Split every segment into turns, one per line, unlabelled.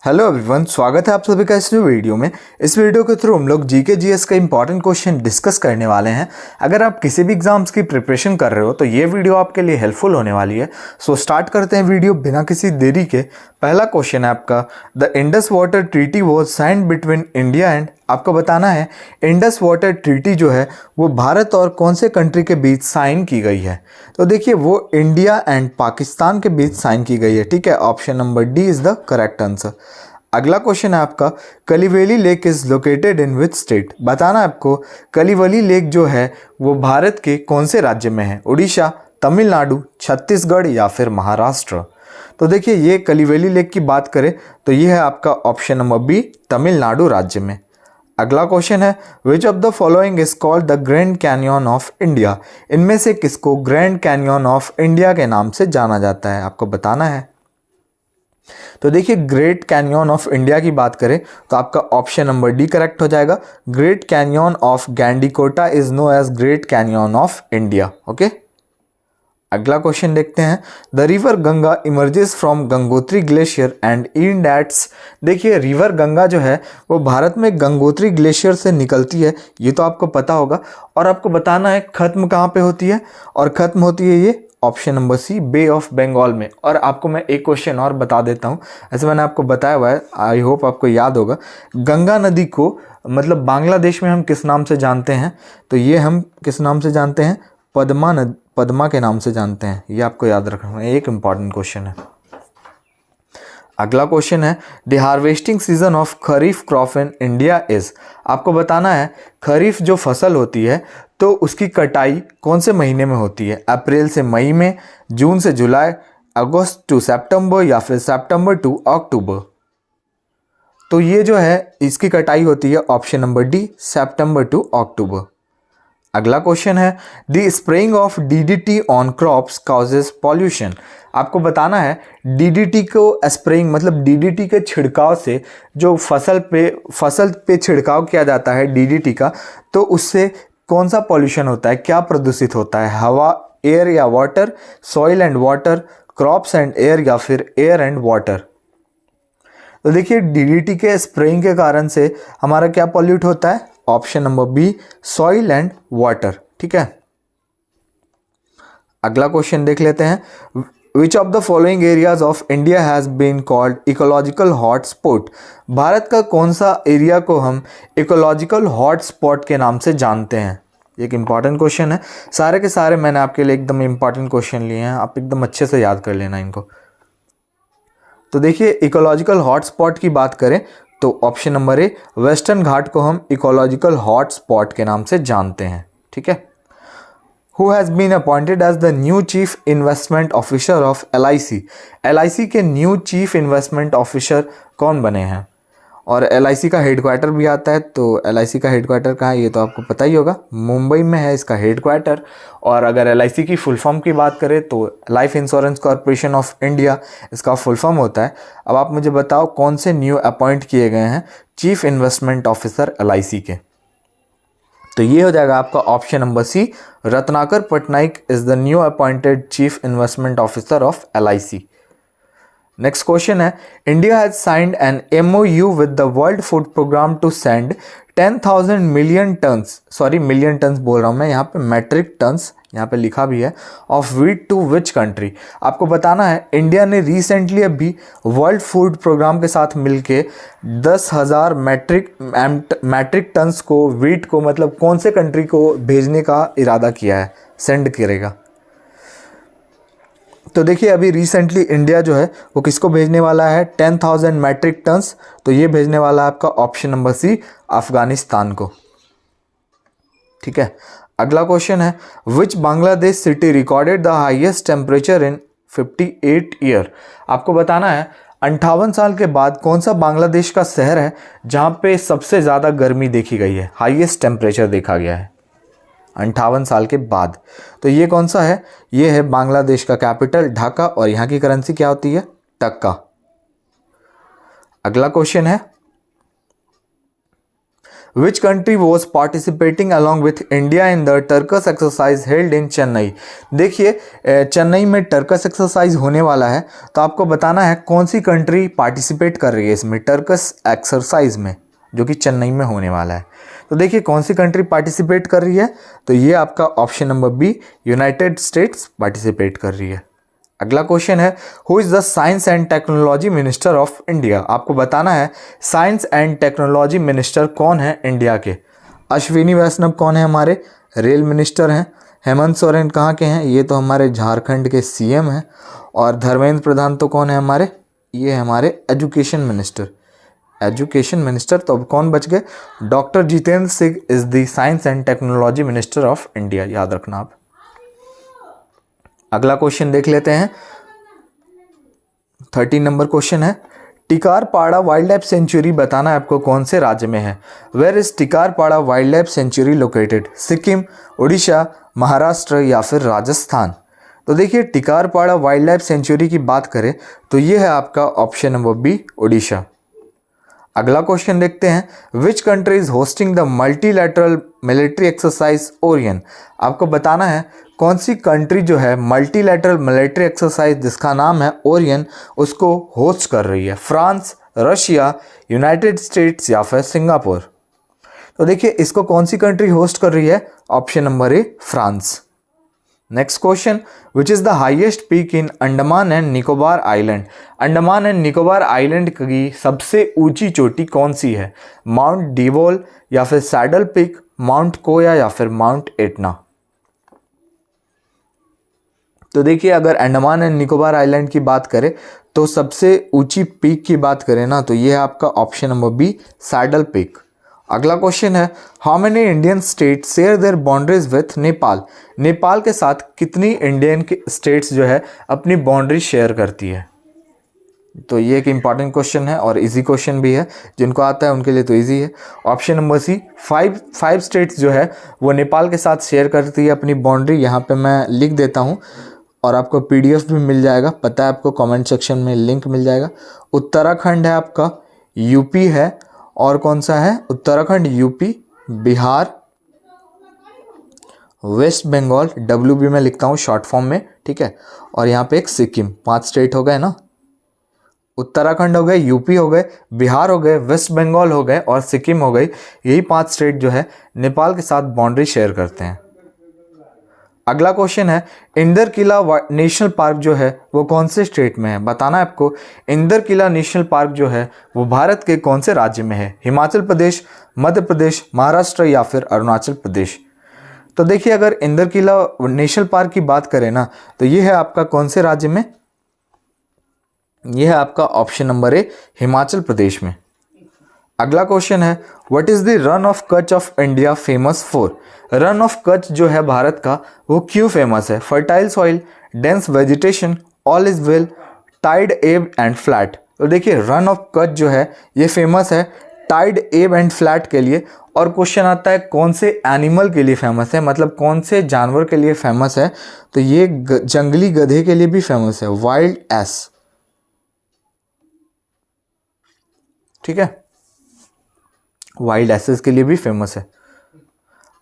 Hello everyone, स्वागत है आप सभी का इस न्यू वीडियो में। इस वीडियो के थ्रू हम लोग जीके जीएस का इंपॉर्टेंट क्वेश्चन डिस्कस करने वाले हैं। अगर आप किसी भी एग्जाम्स की प्रिपरेशन कर रहे हो तो ये वीडियो आपके लिए हेल्पफुल होने वाली है। सो स्टार्ट करते हैं वीडियो बिना किसी देरी के। पहला क्वेश्चन है आपका, the Indus water treaty was signed between India and, आपको बताना है इंडस वाटर ट्रीटी जो है वो भारत और कौन से कंट्री के बीच साइन की गई है। तो देखिए वो इंडिया एंड पाकिस्तान के बीच साइन की गई है। ठीक है, option number D is the correct answer. अगला क्वेश्चन है आपका, Kaliveli lake is located in which state. बताना है आपको कलिवली लेक जो है वो भारत के कौन से राज्य में है, उड़ीसा, तमिलनाडु, छत्तीसगढ़ या फिर महाराष्ट्र। तो देखिए ये कलिवेली लेक की बात करें तो ये है आपका ऑप्शन नंबर बी, तमिलनाडु राज्य में। अगला क्वेश्चन है, विच of the following is called the grand canyon of India. इनमें से किसको ग्रैंड कैनियन ऑफ इंडिया के नाम से जाना जाता है, आपको बताना है। तो देखिए ग्रेट कैनियन ऑफ इंडिया की बात करें तो आपका ऑप्शन नंबर डी करेक्ट हो जाएगा। Great canyon of Gandikota is known as great canyon of India. Okay, अगला क्वेश्चन देखते हैं, the river Ganga emerges from Gangotri glacier and end at. देखिए रिवर गंगा जो है वो भारत में गंगोत्री ग्लेशियर से निकलती है, ये तो आपको पता होगा। और आपको बताना है खत्म कहाँ पे होती है, और खत्म होती है ये option number C, Bay of Bengal में। और आपको मैं एक क्वेश्चन और बता देता हूँ, ऐसे मैंने आपको बताया हुआ है, आई होप आपको याद होगा। गंगा नदी को मतलब बांग्लादेश में हम किस नाम से जानते हैं, तो ये हम किस नाम से जानते हैं, पद्मा के नाम से जानते हैं। ये आपको याद रखना है, एक इंपॉर्टेंट क्वेश्चन है। अगला क्वेश्चन है, the harvesting season of kharif crop in India is. आपको बताना है खरीफ जो फसल होती है तो उसकी कटाई कौन से महीने में होती है, अप्रैल से मई में, जून से जुलाई, अगस्त टू सितंबर या फिर सितंबर टू अक्टूबर। तो ये जो है इसकी कटाई होती है ऑप्शन नंबर डी, सितंबर टू अक्टूबर। अगला क्वेश्चन है, the spraying of DDT on crops causes pollution. आपको बताना है डीडीटी को स्प्रेइंग मतलब डीडीटी के छिड़काव से जो फसल पे छिड़काव किया जाता है डीडीटी का, तो उससे कौन सा पॉल्यूशन होता है, क्या प्रदूषित होता है, हवा, एयर या water, soil and water, crops and air या फिर एयर एंड वाटर। तो देखिए डीडीटी के स्प्रेइंग के कारण से हमारा क्या पॉल्यूट होता है, option number B, soil and water. ठीक है, अगला क्वेश्चन देख लेते हैं, which of the following areas of India has been called ecological hot spot. Bharat का कौन सा एरिया को हम इकोलॉजिकल हॉट स्पॉट के नाम से जानते हैं। एक इंपॉर्टेंट क्वेश्चन है, सारे के सारे मैंने आपके लिए एकदम इंपॉर्टेंट क्वेश्चन लिए हैं, आप एकदम अच्छे से याद कर लेना इनको। तो देखिए इकोलॉजिकल हॉट स्पॉट की बात करें तो ऑप्शन नंबर ए, वेस्टर्न घाट को हम इकोलॉजिकल हॉट स्पॉट के नाम से जानते हैं। ठीक है, who has been appointed as the new chief investment officer of LIC। LIC के न्यू चीफ इन्वेस्टमेंट ऑफिसर कौन बने हैं, और LIC का हेडक्वार्टर भी आता है। तो LIC का हेडक्वार्टर कहाँ है ये तो आपको पता ही होगा, मुंबई में है इसका हेडक्वार्टर। और अगर LIC की फुल फॉर्म की बात करें तो life insurance corporation of India इसका फुल फॉर्म होता है। अब आप मुझे बताओ कौन से न्यू अपॉइंट किए गए हैं चीफ इन्वेस्टमेंट ऑफिसर LIC के। तो ये हो जाएगा आपका option number C, Ratnakar Patnaik is the new appointed chief investment officer of LIC। Next question है, India has signed an MOU with the world food programme to send 10,000 million tons, sorry million tons बोल रहा हूँ मैं, यहाँ पे metric tons यहाँ पे लिखा भी है, of wheat to which country. आपको बताना है इंडिया ने रिसेंटली अभी वर्ल्ड फूड प्रोग्राम के साथ मिलके 10,000 मैट्रिक टन्स को व्हीट को मतलब कौन से कंट्री को भेजने का इरादा किया है, सेंड करेगा। तो देखिए अभी रिसेंटली इंडिया जो है वो किसको भेजने वाला है, 10,000 मैट्रिक टन्स। तो ये भेजने वाला है आपका ऑप्शन नंबर सी, अफगानिस्तान को। ठीक है, अगला क्वेश्चन है, which Bangladesh city recorded the highest temperature in 58 year. आपको बताना है 58 साल के बाद कौन सा बांग्लादेश का शहर है जहाँ पे सबसे ज़्यादा गर्मी देखी गई है, हाईएस्ट टेम्परेचर देखा गया है 58 साल के बाद। तो ये कौन सा है, ये है बांग्लादेश का कैपिटल ढाका, और यहाँ की करेंसी क्या होती है, टक्का। अगला क्वेश्चन है, which country was participating along with India in the Turks exercise held in Chennai. देखिए चेन्नई में टर्कस एक्सरसाइज होने वाला है, तो आपको बताना है कौन सी कंट्री पार्टिसिपेट कर रही है इसमें टर्कस एक्सरसाइज में, जो कि चेन्नई में होने वाला है। तो देखिए कौन सी कंट्री पार्टिसिपेट कर रही है, तो ये आपका option number B United States participate कर रही है। अगला क्वेश्चन है who is the science and technology minister of India. आपको बताना है साइंस एंड टेक्नोलॉजी मिनिस्टर कौन है इंडिया के। अश्विनी वैष्णव कौन है, हमारे रेल मिनिस्टर हैं। हेमंत सोरेन कहाँ के हैं, ये तो हमारे झारखंड के सीएम हैं। और धर्मेंद्र प्रधान तो कौन है हमारे, ये हमारे एजुकेशन मिनिस्टर। एजुकेशन मिनिस्टर तो अब कौन बच गए, doctor Jitendra Singh is the science and technology minister of India, याद रखना आप। अगला क्वेश्चन देख लेते हैं, 13 नंबर क्वेश्चन है टिकारपाड़ा वाइल्ड लाइफ सेंचुरी बताना है आपको कौन से राज्य में है। Where is Tikarpada wildlife sanctuary located, Sikkim, Orissa, Maharashtra या फिर राजस्थान। तो देखिए टिकारपाड़ा वाइल्ड लाइफ सेंचुरी की बात करें तो ये है आपका ऑप्शन नंबर बी उड़ीसा। अगला क्वेश्चन देखते हैं which country is hosting the multilateral military exercise Orion. आपको बताना है कौन सी कंट्री जो है मल्टीलैटरल मिलिट्री एक्सरसाइज जिसका नाम है ओरियन उसको होस्ट कर रही है। फ्रांस, रशिया, यूनाइटेड स्टेट्स या फिर सिंगापुर। तो देखिए इसको कौन सी कंट्री होस्ट कर रही है, option number A France. Next question which is the highest peak in Andaman and Nicobar island. Andaman and Nicobar island की सबसे ऊंची चोटी कौन सी है, माउंट डिवोल या फिर सैडल पीक, माउंट कोया या फिर माउंट एटना। तो देखिए अगर अंडमान एंड निकोबार आइलैंड की बात करें तो सबसे ऊंची पीक की बात करें ना तो ये है आपका option number B saddle peak. अगला क्वेश्चन है how many Indian state share their boundaries with Nepal. Nepal के साथ कितनी इंडियन स्टेट्स जो है अपनी बाउंड्री शेयर करती है। तो ये एक इंपॉर्टेंट क्वेश्चन है और इजी क्वेश्चन भी है, जिनको आता है उनके लिए तो इजी है। Option number C five states जो है वो नेपाल के साथ शेयर करती है अपनी बाउंड्री। यहाँ पे मैं लिख देता हूँ और आपको पीडीएफ भी मिल जाएगा, पता है आपको, कमेंट सेक्शन में लिंक मिल जाएगा। उत्तराखंड है आपका, यूपी है, और कौन सा है, Uttarakhand, UP, Bihar, West Bengal, WB में लिखता हूँ शॉर्ट फॉर्म में, ठीक है, और यहाँ पे एक सिक्किम। 5 स्टेट हो गए ना, उत्तराखंड हो गए, यूपी हो गए, बिहार हो गए, वेस्ट बंगाल हो गए और सिक्किम हो गई। यही 5 स्टेट जो है नेपाल के साथ बाउंड्री शेयर करते हैं। अगला क्वेश्चन है इंदर किला नेशनल पार्क जो है वो कौन से स्टेट में है। बताना है आपको इंदर किला नेशनल पार्क जो है वो भारत के कौन से राज्य में है, हिमाचल प्रदेश, मध्य प्रदेश, महाराष्ट्र या फिर अरुणाचल प्रदेश। तो देखिए अगर इंदर किला नेशनल पार्क की बात करें ना तो ये है आपका कौन से राज्य में, ये है आपका option number A Himachal Pradesh में। अगला क्वेश्चन है what is the Rann of Kutch of India famous for. Rann of Kutch जो है भारत का वो क्यों फेमस है, fertile soil, dense vegetation, all is well, tide ebb and flat. तो देखिए रन ऑफ कच्छ जो है ये फेमस है टाइड एब एंड फ्लैट के लिए। और क्वेश्चन आता है कौन से एनिमल के लिए फेमस है, मतलब कौन से जानवर के लिए फेमस है, तो ये जंगली गधे के लिए भी फेमस है, वाइल्ड एस, ठीक है, वाइल्ड एसेस के लिए भी फेमस है।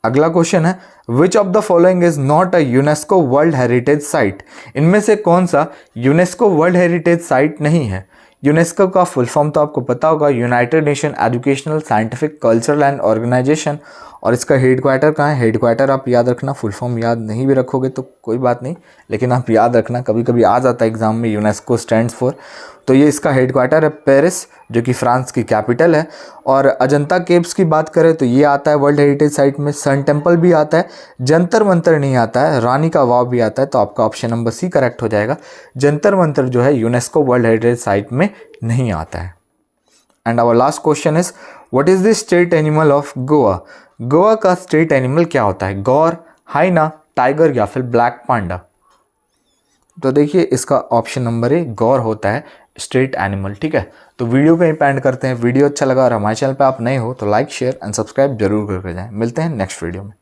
अगला क्वेश्चन है विच of the following is not a UNESCO world heritage site. इनमें से कौन सा यूनेस्को वर्ल्ड हेरिटेज साइट नहीं है। यूनेस्को का फुल फॉर्म तो आपको पता होगा, United Nation Educational Scientific Cultural and Organization. और इसका हेडक्वार्टर कहाँ है, हेडक्वार्टर आप याद रखना, फुल फॉर्म याद नहीं भी रखोगे तो कोई बात नहीं, लेकिन आप याद रखना, कभी कभी आ जाता है एग्जाम में यूनेस्को स्टैंड्स फॉर। तो ये इसका हेडक्वार्टर है पेरिस, जो कि फ्रांस की कैपिटल है। और अजंता केव्स की बात करें तो ये आता है वर्ल्ड हेरिटेज साइट में, सन टेम्पल भी आता है, जंतर मंतर नहीं आता है, रानी का वाव भी आता है। तो आपका ऑप्शन नंबर सी करेक्ट हो जाएगा, जंतर मंतर जो है यूनेस्को वर्ल्ड हेरिटेज साइट में नहीं आता है। And our last question is what is the state animal of Goa. Goa का स्टेट एनिमल क्या होता है, गौर, हाइना, टाइगर या फिर ब्लैक पांडा। तो देखिए इसका ऑप्शन नंबर ए गौर होता है स्टेट एनिमल, ठीक है। तो वीडियो को यहीं एंड करते हैं। वीडियो अच्छा लगा और हमारे चैनल पे आप नए हो तो लाइक, शेयर एंड सब्सक्राइब जरूर करके जाएं। मिलते हैं नेक्स्ट वीडियो में।